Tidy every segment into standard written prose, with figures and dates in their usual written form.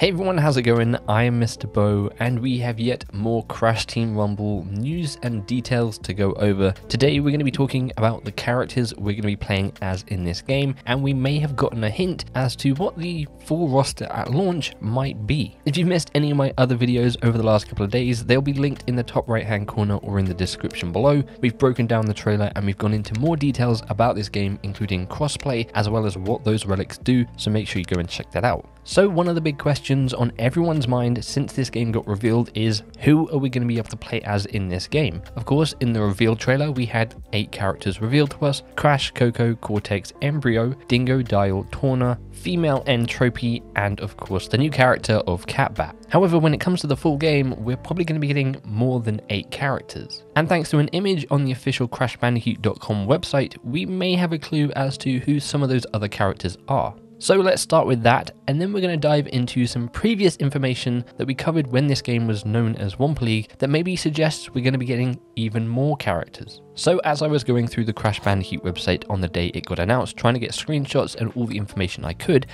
Hey everyone, how's it going? I am MisterBo, and we have yet more Crash Team Rumble news and details to go over. Today we're going to be talking about the characters we're going to be playing as in this game, and we may have gotten a hint as to what the full roster at launch might be. If you've missed any of my other videos over the last couple of days, they'll be linked in the top right hand corner or in the description below. We've broken down the trailer and we've gone into more details about this game, including crossplay as well as what those relics do, so make sure you go and check that out. So one of the big questions on everyone's mind since this game got revealed is, who are we going to be able to play as in this game? Of course, in the reveal trailer we had 8 characters revealed to us: Crash, Coco, Cortex, Brio Dingodile, Torna, female Entropy, and of course the new character of Catbat. However, when it comes to the full game, we're probably going to be getting more than 8 characters. And thanks to an image on the official CrashBandicoot.com website, we may have a clue as to who some of those other characters are. So let's start with that, and then we're going to dive into some previous information that we covered when this game was known as Wumpa League that maybe suggests we're going to be getting even more characters. So as I was going through the Crash Bandicoot website on the day it got announced, trying to get screenshots and all the information I could,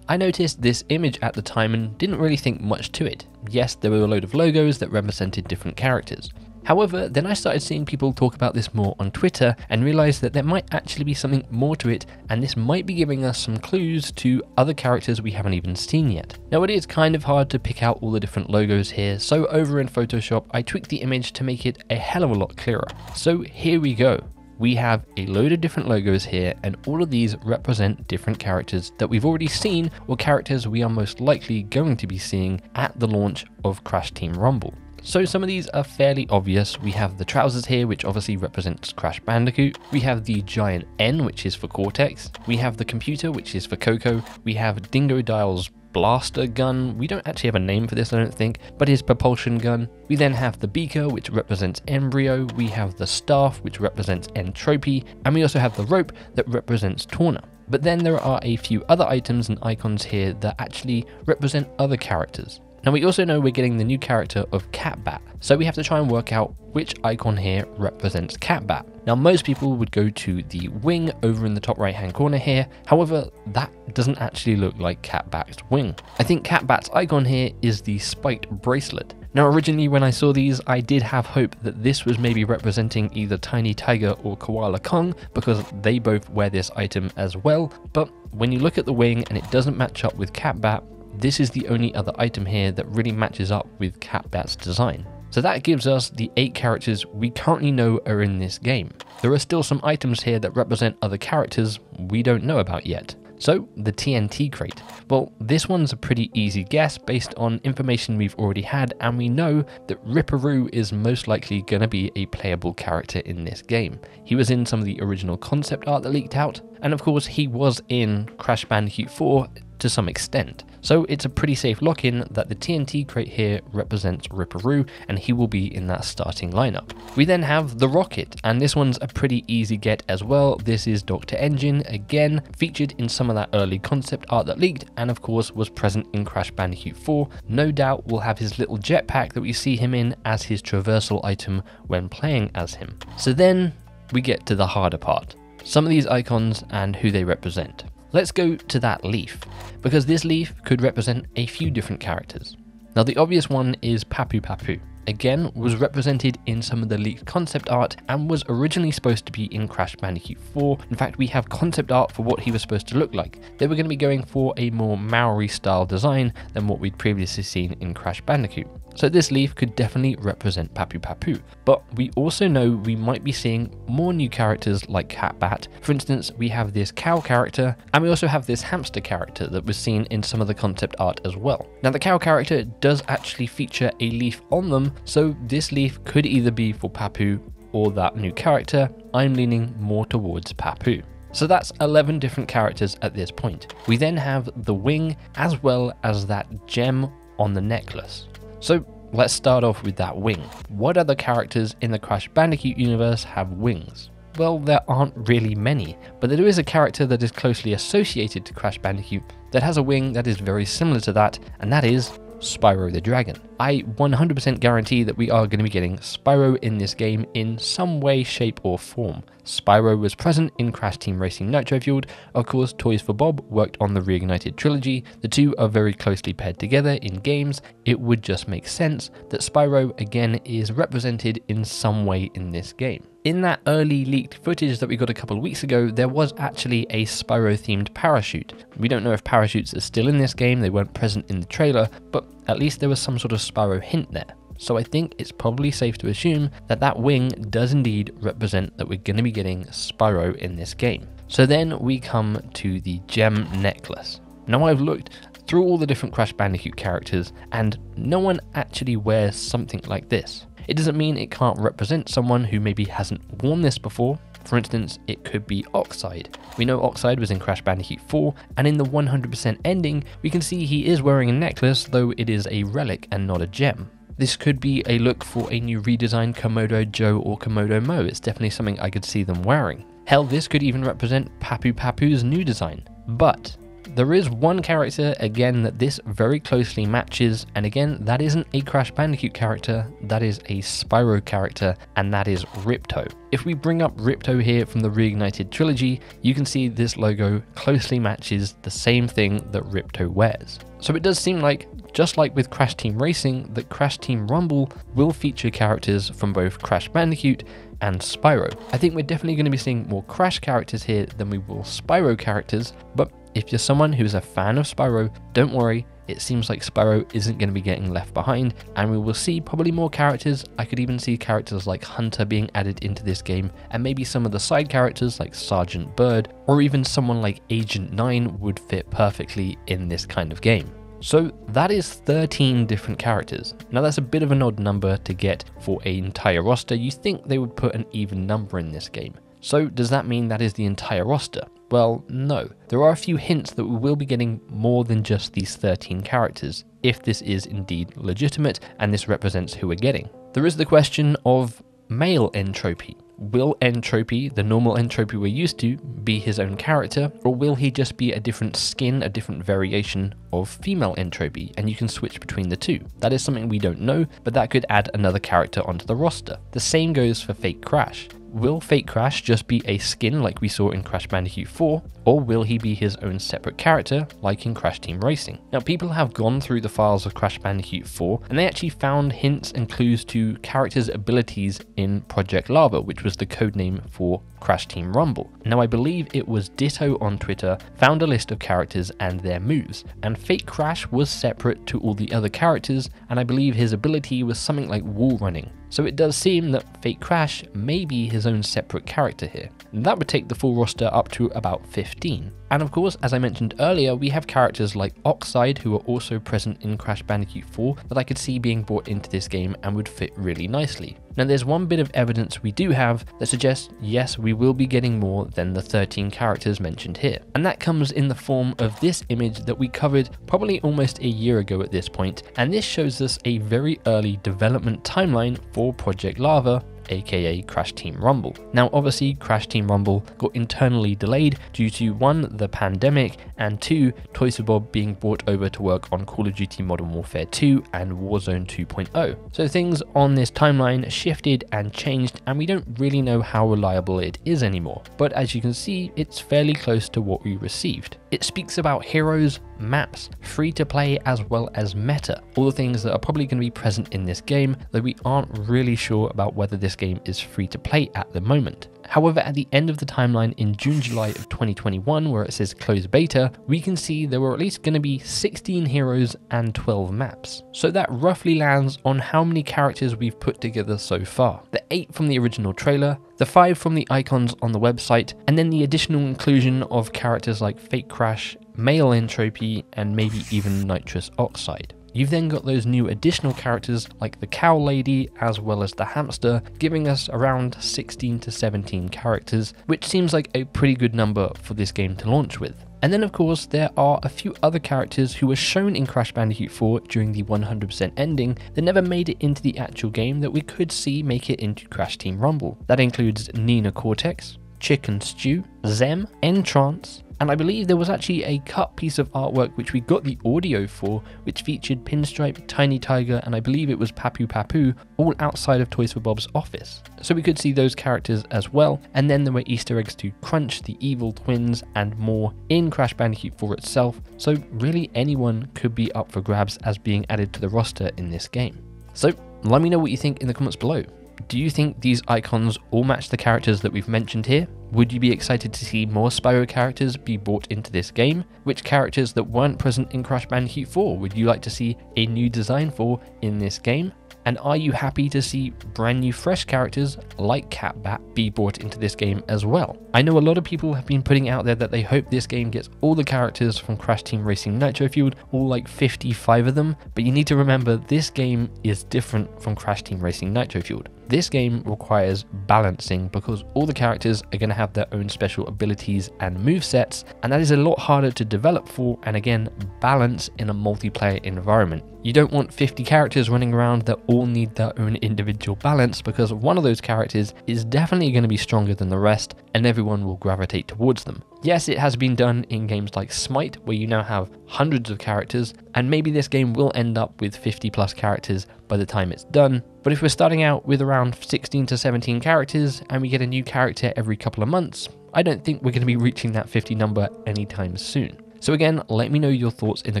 I noticed this image at the time and didn't really think much to it. Yes, there were a load of logos that represented different characters. However, then I started seeing people talk about this more on Twitter and realized that there might actually be something more to it, and this might be giving us some clues to other characters we haven't even seen yet. Now, it is kind of hard to pick out all the different logos here, so over in Photoshop I tweaked the image to make it a hell of a lot clearer. So here we go. We have a load of different logos here, and all of these represent different characters that we've already seen or characters we are most likely going to be seeing at the launch of Crash Team Rumble. So some of these are fairly obvious. We have the trousers here, which obviously represents Crash Bandicoot. We have the giant N, which is for Cortex. We have the computer, which is for Coco. We have Dingodile's blaster gun. We don't actually have a name for this, I don't think, but his propulsion gun. We then have the beaker, which represents Brio. We have the staff, which represents Entropy, and we also have the rope that represents Torna. But then there are a few other items and icons here that actually represent other characters. Now, we also know we're getting the new character of Catbat, so we have to try and work out which icon here represents Catbat. Now, most people would go to the wing over in the top right hand corner here. However, that doesn't actually look like Catbat's wing. I think Catbat's icon here is the spiked bracelet. Now, originally when I saw these, I did have hope that this was maybe representing either Tiny Tiger or Koala Kong, because they both wear this item as well. But when you look at the wing and it doesn't match up with Catbat, this is the only other item here that really matches up with Catbat's design. So that gives us the 8 characters we currently know are in this game. There are still some items here that represent other characters we don't know about yet. So the TNT crate. Well, this one's a pretty easy guess based on information we've already had, and we know that Ripperoo is most likely going to be a playable character in this game. He was in some of the original concept art that leaked out, and of course he was in Crash Bandicoot 4 to some extent. So it's a pretty safe lock-in that the TNT crate here represents Ripperoo, and he will be in that starting lineup. We then have the rocket, and this one's a pretty easy get as well. This is Dr. Engine, again featured in some of that early concept art that leaked, and of course was present in Crash Bandicoot 4. No doubt will have his little jetpack that we see him in as his traversal item when playing as him. So then we get to the harder part. Some of these icons and who they represent. Let's go to that leaf, because this leaf could represent a few different characters. Now, the obvious one is Papu Papu. Again, was represented in some of the leaked concept art and was originally supposed to be in Crash Bandicoot 4. In fact, we have concept art for what he was supposed to look like. They were going to be going for a more Maori style design than what we'd previously seen in Crash Bandicoot. So this leaf could definitely represent Papu Papu. But we also know we might be seeing more new characters like Catbat. For instance, we have this cow character, and we also have this hamster character that was seen in some of the concept art as well. Now, the cow character does actually feature a leaf on them, so this leaf could either be for Papu or that new character. I'm leaning more towards Papu. So that's 11 different characters at this point. We then have the wing as well as that gem on the necklace. So let's start off with that wing. What other characters in the Crash Bandicoot universe have wings? Well, there aren't really many, but there is a character that is closely associated to Crash Bandicoot that has a wing that is very similar to that, and that is Spyro the Dragon. I 100% guarantee that we are going to be getting Spyro in this game in some way, shape or form. Spyro was present in Crash Team Racing Nitro Fueled. Of course, Toys for Bob worked on the Reignited trilogy. The two are very closely paired together in games. It would just make sense that Spyro again is represented in some way in this game. In that early leaked footage that we got a couple of weeks ago, there was actually a Spyro themed parachute. We don't know if parachutes are still in this game, they weren't present in the trailer, but at least there was some sort of Spyro hint there. So I think it's probably safe to assume that that wing does indeed represent that we're going to be getting Spyro in this game. So then we come to the gem necklace. Now I've looked through all the different Crash Bandicoot characters and no one actually wears something like this. It doesn't mean it can't represent someone who maybe hasn't worn this before. For instance, it could be Oxide. We know Oxide was in Crash Bandicoot 4, and in the 100% ending, we can see he is wearing a necklace, though it is a relic and not a gem. This could be a look for a new redesigned Komodo Joe or Komodo Mo. It's definitely something I could see them wearing. Hell, this could even represent Papu Papu's new design. But there is one character, again, that this very closely matches, and again, that isn't a Crash Bandicoot character, that is a Spyro character, and that is Ripto. If we bring up Ripto here from the Reignited trilogy, you can see this logo closely matches the same thing that Ripto wears. So it does seem like, just like with Crash Team Racing, that Crash Team Rumble will feature characters from both Crash Bandicoot and Spyro. I think we're definitely going to be seeing more Crash characters here than we will Spyro characters, but if you're someone who's a fan of Spyro, don't worry, it seems like Spyro isn't going to be getting left behind, and we will see probably more characters. I could even see characters like Hunter being added into this game, and maybe some of the side characters like Sergeant Bird, or even someone like Agent 9 would fit perfectly in this kind of game. So that is 13 different characters. Now that's a bit of an odd number to get for an entire roster. You think they would put an even number in this game. So does that mean that is the entire roster? Well, no. There are a few hints that we will be getting more than just these 13 characters, if this is indeed legitimate and this represents who we're getting. There is the question of male Entropy. Will Entropy, the normal Entropy we're used to, be his own character, or will he just be a different skin, a different variation of female Entropy, and you can switch between the two? That is something we don't know, but that could add another character onto the roster. The same goes for Fake Crash. Will Fake Crash just be a skin like we saw in Crash Bandicoot 4, or will he be his own separate character like in Crash Team Racing? Now, people have gone through the files of Crash Bandicoot 4 and they actually found hints and clues to characters' abilities in Project Lava, which was the codename for Crash Team Rumble. Now, I believe it was Ditto on Twitter found a list of characters and their moves, and Fake Crash was separate to all the other characters, and I believe his ability was something like wall running. So it does seem that Fake Crash may be his own separate character here. That would take the full roster up to about 15. And of course, as I mentioned earlier, we have characters like Oxide who are also present in Crash Bandicoot 4 that I could see being brought into this game and would fit really nicely. Now there's one bit of evidence we do have that suggests yes, we will be getting more than the 13 characters mentioned here. And that comes in the form of this image that we covered probably almost a year ago at this point, and this shows us a very early development timeline for Project Lava, aka Crash Team Rumble. Now obviously Crash Team Rumble got internally delayed due to 1, the pandemic, and 2, Toys for Bob being brought over to work on Call of Duty Modern Warfare 2 and Warzone 2.0. So things on this timeline shifted and changed, and we don't really know how reliable it is anymore. But as you can see, it's fairly close to what we received. It speaks about heroes, maps, free to play as well as meta, all the things that are probably going to be present in this game, though we aren't really sure about whether this game is free to play at the moment. However, at the end of the timeline in June-July of 2021, where it says closed beta, we can see there were at least going to be 16 heroes and 12 maps. So that roughly lands on how many characters we've put together so far. The 8 from the original trailer, the 5 from the icons on the website, and then the additional inclusion of characters like Fake Crash, Male Entropy, and maybe even Nitrous Oxide. You've then got those new additional characters like the Cow Lady as well as the Hamster, giving us around 16 to 17 characters, which seems like a pretty good number for this game to launch with. And then of course there are a few other characters who were shown in Crash Bandicoot 4 during the 100% ending that never made it into the actual game that we could see make it into Crash Team Rumble. That includes Nina Cortex, Chicken Stew, Zem, Entrance, And I believe there was actually a cut piece of artwork which we got the audio for, which featured Pinstripe, Tiny Tiger, and I believe it was Papu Papu, all outside of Toys for Bob's office. So we could see those characters as well, and then there were Easter eggs to Crunch, the evil twins, and more in Crash Bandicoot 4 itself, so really anyone could be up for grabs as being added to the roster in this game. So let me know what you think in the comments below. Do you think these icons all match the characters that we've mentioned here? Would you be excited to see more Spyro characters be brought into this game? Which characters that weren't present in Crash Bandicoot 4 would you like to see a new design for in this game? And are you happy to see brand new fresh characters like Cat Bat be brought into this game as well? I know a lot of people have been putting out there that they hope this game gets all the characters from Crash Team Racing Nitro Fueled, all like 55 of them, but you need to remember this game is different from Crash Team Racing Nitro Fueled. This game requires balancing because all the characters are going to have their own special abilities and movesets, and that is a lot harder to develop for and again balance in a multiplayer environment. You don't want 50 characters running around that all need their own individual balance, because one of those characters is definitely going to be stronger than the rest and everyone will gravitate towards them. Yes, it has been done in games like Smite, where you now have hundreds of characters, and maybe this game will end up with 50 plus characters by the time it's done. But if we're starting out with around 16 to 17 characters and we get a new character every couple of months, I don't think we're going to be reaching that 50 number anytime soon. So again, let me know your thoughts in the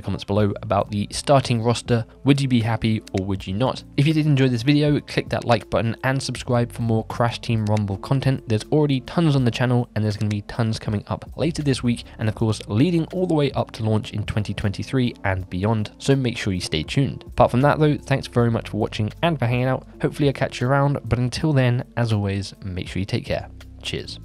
comments below about the starting roster. Would you be happy or would you not? If you did enjoy this video, click that like button and subscribe for more Crash Team Rumble content. There's already tons on the channel and there's going to be tons coming up later this week, and of course leading all the way up to launch in 2023 and beyond, so make sure you stay tuned. Apart from that though, thanks very much for watching and for hanging out. Hopefully I'll catch you around, but until then, as always, make sure you take care. Cheers.